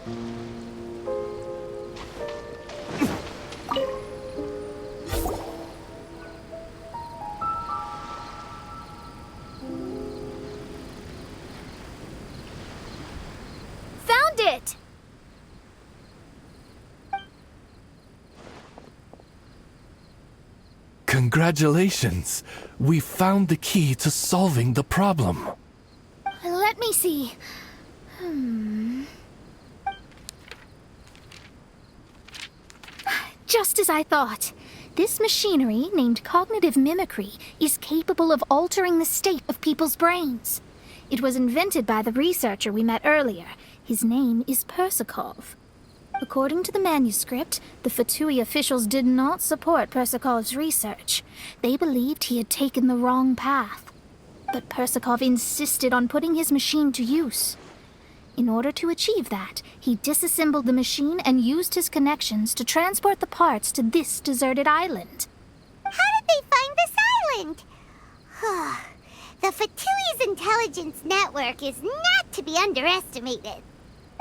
Found it! Congratulations! We found the key to solving the problem. Let me see. Just as I thought. This machinery, named cognitive mimicry, is capable of altering the state of people's brains. It was invented by the researcher we met earlier. His name is Persakov. According to the manuscript, the Fatui officials did not support Persakov's research. They believed he had taken the wrong path. But Persakov insisted on putting his machine to use. In order to achieve that, he disassembled the machine and used his connections to transport the parts to this deserted island. How did they find this island? The Fatui's intelligence network is not to be underestimated.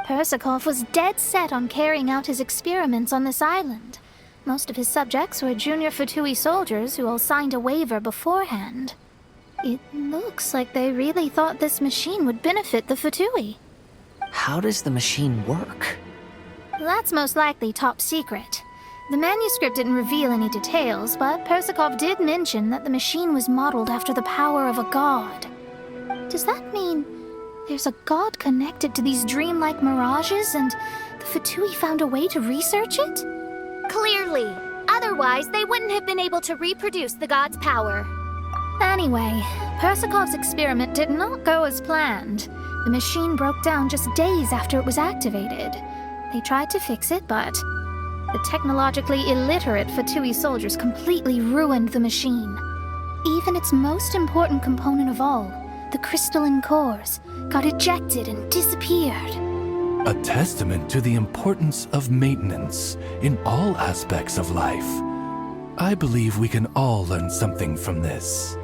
Persakov was dead set on carrying out his experiments on this island. Most of his subjects were junior Fatui soldiers who all signed a waiver beforehand. It looks like they really thought this machine would benefit the Fatui. How does the machine work? That's most likely top secret. The manuscript didn't reveal any details, but Persakov did mention that the machine was modeled after the power of a god. Does that mean there's a god connected to these dreamlike mirages, and the Fatui found a way to research it? Clearly. Otherwise, they wouldn't have been able to reproduce the god's power. Anyway, Persakov's experiment did not go as planned. The machine broke down just days after it was activated. They tried to fix it, but the technologically illiterate Fatui soldiers completely ruined the machine. Even its most important component of all, the crystalline cores, got ejected and disappeared. A testament to the importance of maintenance in all aspects of life. I believe we can all learn something from this.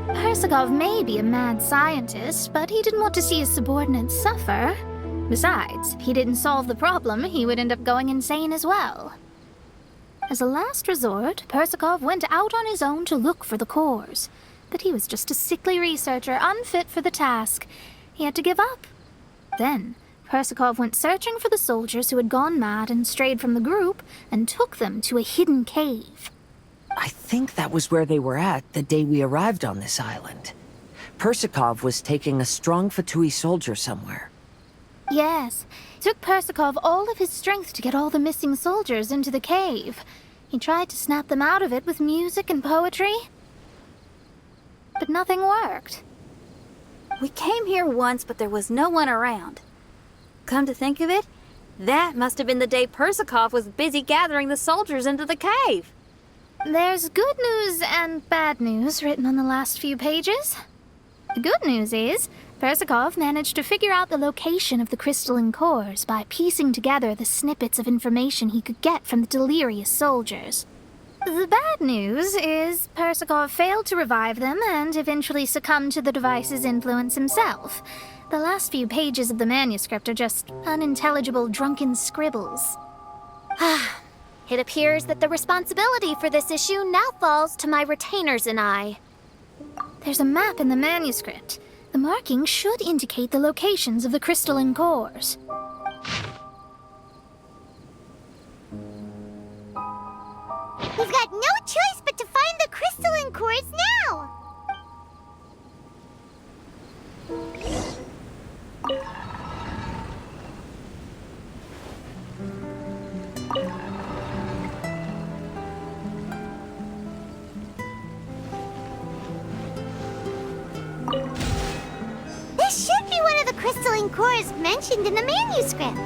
Persakov may be a mad scientist, but he didn't want to see his subordinates suffer. Besides, if he didn't solve the problem, he would end up going insane as well. As a last resort, Persakov went out on his own to look for the cores. But he was just a sickly researcher, unfit for the task. He had to give up. Then, Persakov went searching for the soldiers who had gone mad and strayed from the group, and took them to a hidden cave. I think that was where they were at the day we arrived on this island. Persakov was taking a strong Fatui soldier somewhere. Yes, it took Persakov all of his strength to get all the missing soldiers into the cave. He tried to snap them out of it with music and poetry, but nothing worked. We came here once, but there was no one around. Come to think of it, that must have been the day Persakov was busy gathering the soldiers into the cave. There's good news and bad news written on the last few pages. The good news is, Persakov managed to figure out the location of the crystalline cores by piecing together the snippets of information he could get from the delirious soldiers. The bad news is Persakov failed to revive them and eventually succumbed to the device's influence himself. The last few pages of the manuscript are just unintelligible drunken scribbles. It appears that the responsibility for this issue now falls to my retainers and I. There's a map in the manuscript. The markings should indicate the locations of the crystalline cores. We've got no choice but to find the crystalline cores now! This should be one of the crystalline cores mentioned in the manuscript.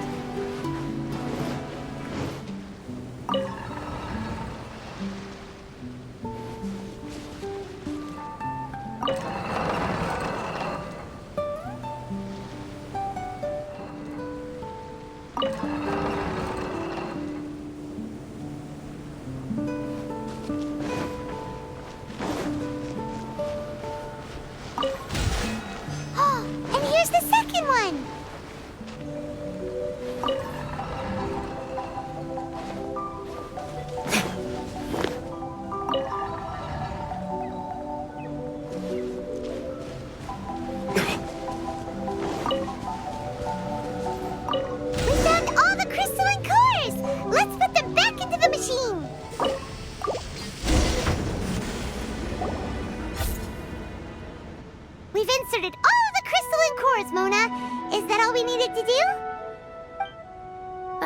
Oh, and here's the second one.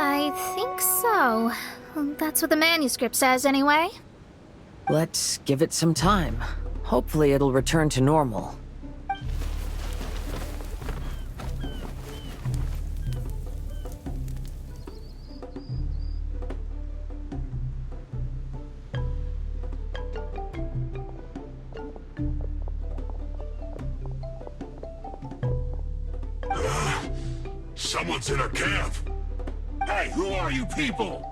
I think so. That's what the manuscript says, anyway. Let's give it some time. Hopefully it'll return to normal. Someone's in our camp. Hey, who are you people?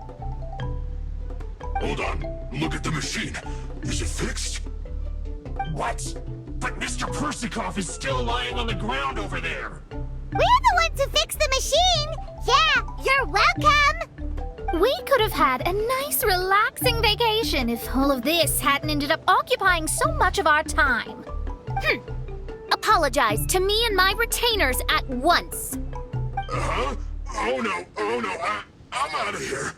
Hold on. Look at the machine. Is it fixed? What? But Mr. Persikov is still lying on the ground over there. We're the ones who fixed the machine! Yeah, you're welcome! We could have had a nice, relaxing vacation if all of this hadn't ended up occupying so much of our time. Apologize to me and my retainers at once. Uh-huh? Oh no, I'm out of here.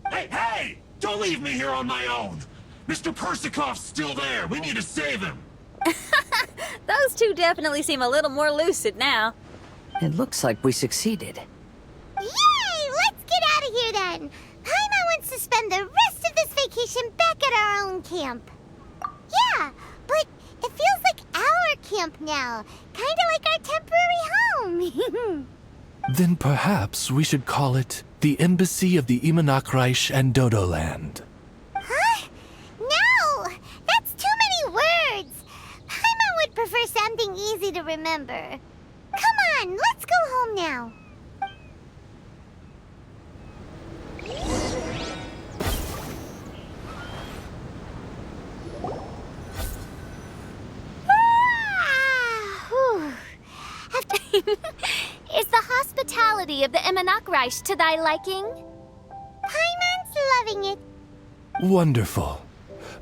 Hey! Don't leave me here on my own! Mr. Persikov's still there! We need to save him! Those two definitely seem a little more lucid now. It looks like we succeeded. Yay! Let's get out of here then! Paimon wants to spend the rest of this vacation back at our own camp. Yeah, but it feels like our camp now. Kinda like our temporary home. Then perhaps we should call it the Embassy of the Imanakreich and Dodoland. Huh? No! That's too many words! Paimon would prefer something easy to remember. Come on, let's go home now. Whew. Is the hospitality of the Imanakreich to thy liking? Paimon's loving it. Wonderful.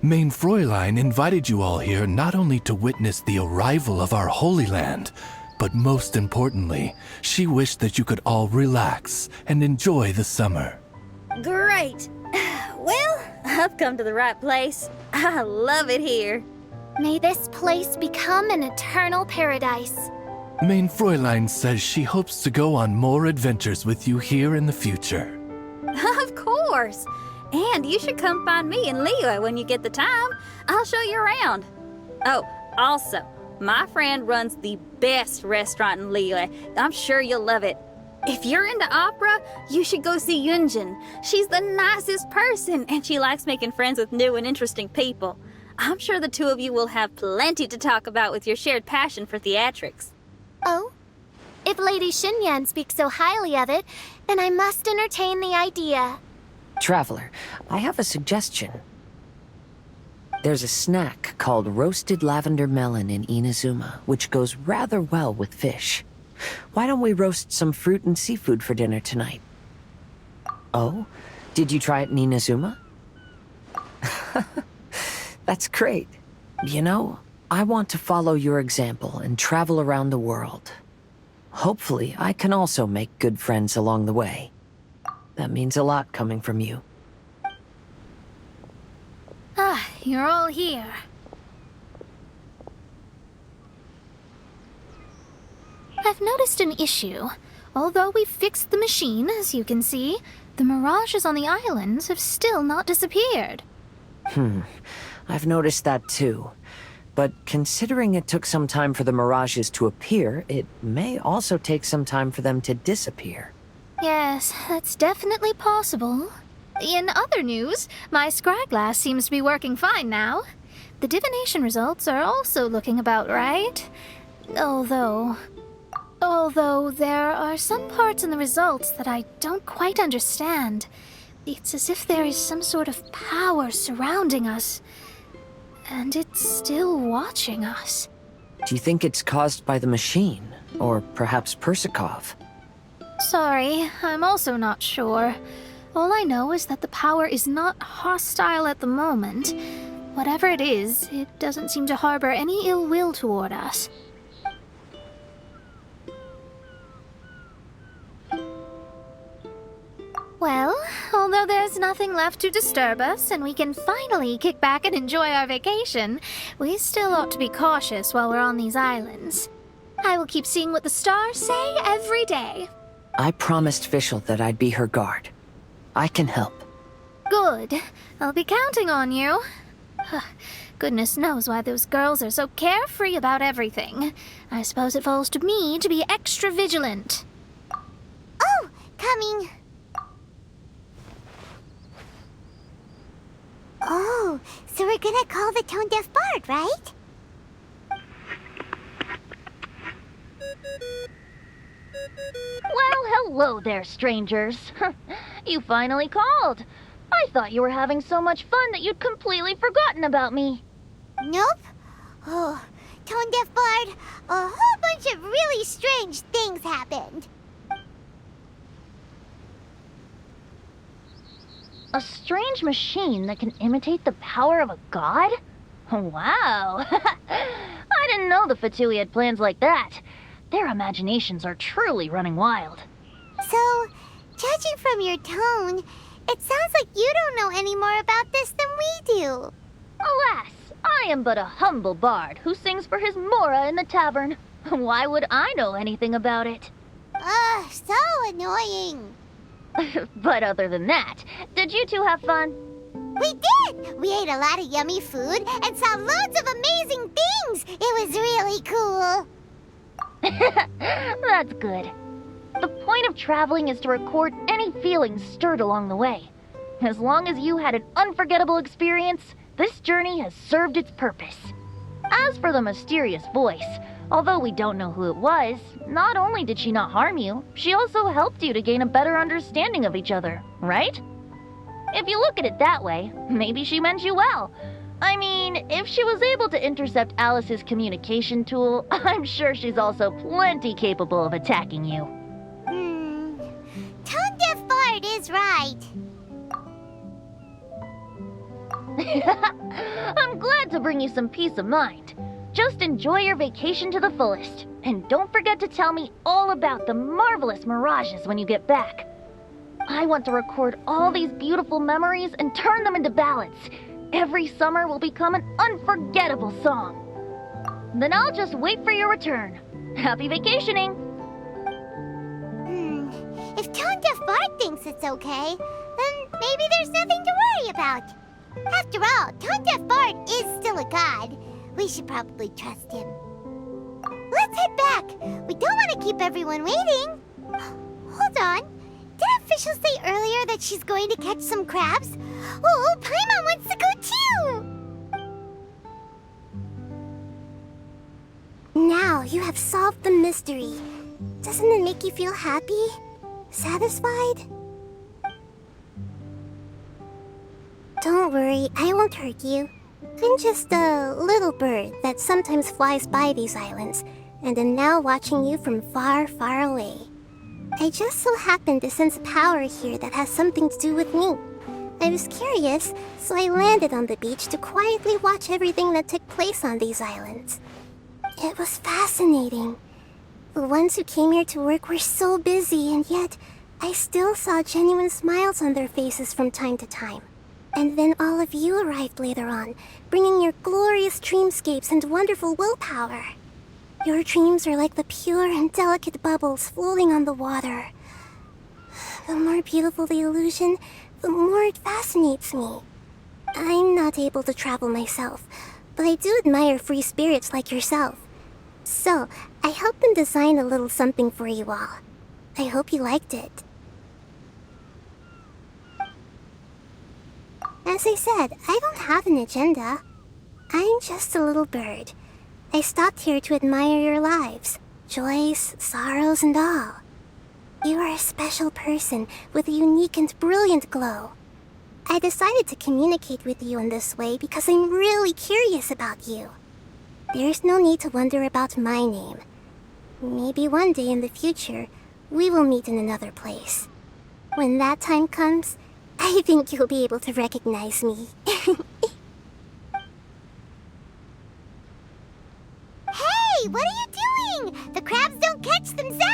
Main Fräulein invited you all here not only to witness the arrival of our Holy Land, but most importantly, she wished that you could all relax and enjoy the summer. Great. Well, I've come to the right place. I love it here. May this place become an eternal paradise. Main Fräulein says she hopes to go on more adventures with you here in the future. Of course. And you should come find me and Leo when you get the time. I'll show you around. Oh, also, my friend runs the best restaurant in Leo. I'm sure you'll love it. If you're into opera, you should go see Yunjin. She's the nicest person, and she likes making friends with new and interesting people. I'm sure the two of you will have plenty to talk about with your shared passion for theatrics. Oh? If Lady Xinyan speaks so highly of it, then I must entertain the idea. Traveler, I have a suggestion. There's a snack called roasted lavender melon in Inazuma, which goes rather well with fish. Why don't we roast some fruit and seafood for dinner tonight? Oh? Did you try it in Inazuma? That's great. You know, I want to follow your example and travel around the world. Hopefully, I can also make good friends along the way. That means a lot coming from you. You're all here. I've noticed an issue. Although we've fixed the machine, as you can see, the mirages on the islands have still not disappeared. I've noticed that too. But considering it took some time for the mirages to appear, it may also take some time for them to disappear. Yes, that's definitely possible. In other news, my scryglass seems to be working fine now. The divination results are also looking about right. Although there are some parts in the results that I don't quite understand. It's as if there is some sort of power surrounding us. And it's still watching us. Do you think it's caused by the machine? Or perhaps Persikov? Sorry, I'm also not sure. All I know is that the power is not hostile at the moment. Whatever it is, it doesn't seem to harbor any ill will toward us. Well, although there's nothing left to disturb us and we can finally kick back and enjoy our vacation, we still ought to be cautious while we're on these islands. I will keep seeing what the stars say every day. I promised Fischl that I'd be her guard. I can help. Good. I'll be counting on you. Goodness knows why those girls are so carefree about everything. I suppose it falls to me to be extra vigilant. Oh, coming. Oh, so we're gonna call the tone-deaf bard, right? Well, hello there, strangers. You finally called. I thought you were having so much fun that you'd completely forgotten about me. Nope. Oh, tone-deaf bard, a whole bunch of really strange things happened. A strange machine that can imitate the power of a god? Wow. I didn't know the Fatui had plans like that. Their imaginations are truly running wild. So, judging from your tone, it sounds like you don't know any more about this than we do. Alas, I am but a humble bard who sings for his Mora in the tavern. Why would I know anything about it? Ugh, so annoying. But other than that, did you two have fun? We did! We ate a lot of yummy food and saw loads of amazing things! It was really cool! That's good. The point of traveling is to record any feelings stirred along the way. As long as you had an unforgettable experience, this journey has served its purpose. As for the mysterious voice, although we don't know who it was, not only did she not harm you, she also helped you to gain a better understanding of each other, right? If you look at it that way, maybe she meant you well. I mean, if she was able to intercept Alice's communication tool, I'm sure she's also plenty capable of attacking you. Tone-deaf bard is right. I'm glad to bring you some peace of mind. Just enjoy your vacation to the fullest. And don't forget to tell me all about the marvelous mirages when you get back. I want to record all these beautiful memories and turn them into ballads. Every summer will become an unforgettable song. Then I'll just wait for your return. Happy vacationing! If tone-deaf bard thinks it's okay, then maybe there's nothing to worry about. After all, tone-deaf bard is still a god. We should probably trust him. Let's head back. We don't want to keep everyone waiting. Hold on. Didn't Fischl say earlier that she's going to catch some crabs? Oh, Paimon wants to go too! Now you have solved the mystery. Doesn't it make you feel happy? Satisfied? Don't worry, I won't hurt you. I'm just a little bird that sometimes flies by these islands, and am now watching you from far, far away. I just so happened to sense a power here that has something to do with me. I was curious, so I landed on the beach to quietly watch everything that took place on these islands. It was fascinating. The ones who came here to work were so busy, and yet I still saw genuine smiles on their faces from time to time. And then all of you arrived later on, bringing your glorious dreamscapes and wonderful willpower. Your dreams are like the pure and delicate bubbles floating on the water. The more beautiful the illusion, the more it fascinates me. I'm not able to travel myself, but I do admire free spirits like yourself. So, I helped them design a little something for you all. I hope you liked it. As I said, I don't have an agenda. I'm just a little bird. I stopped here to admire your lives, joys, sorrows, and all. You are a special person with a unique and brilliant glow. I decided to communicate with you in this way because I'm really curious about you. There's no need to wonder about my name. Maybe one day in the future, we will meet in another place. When that time comes, I think you'll be able to recognize me. Hey, what are you doing? The crabs don't catch themselves!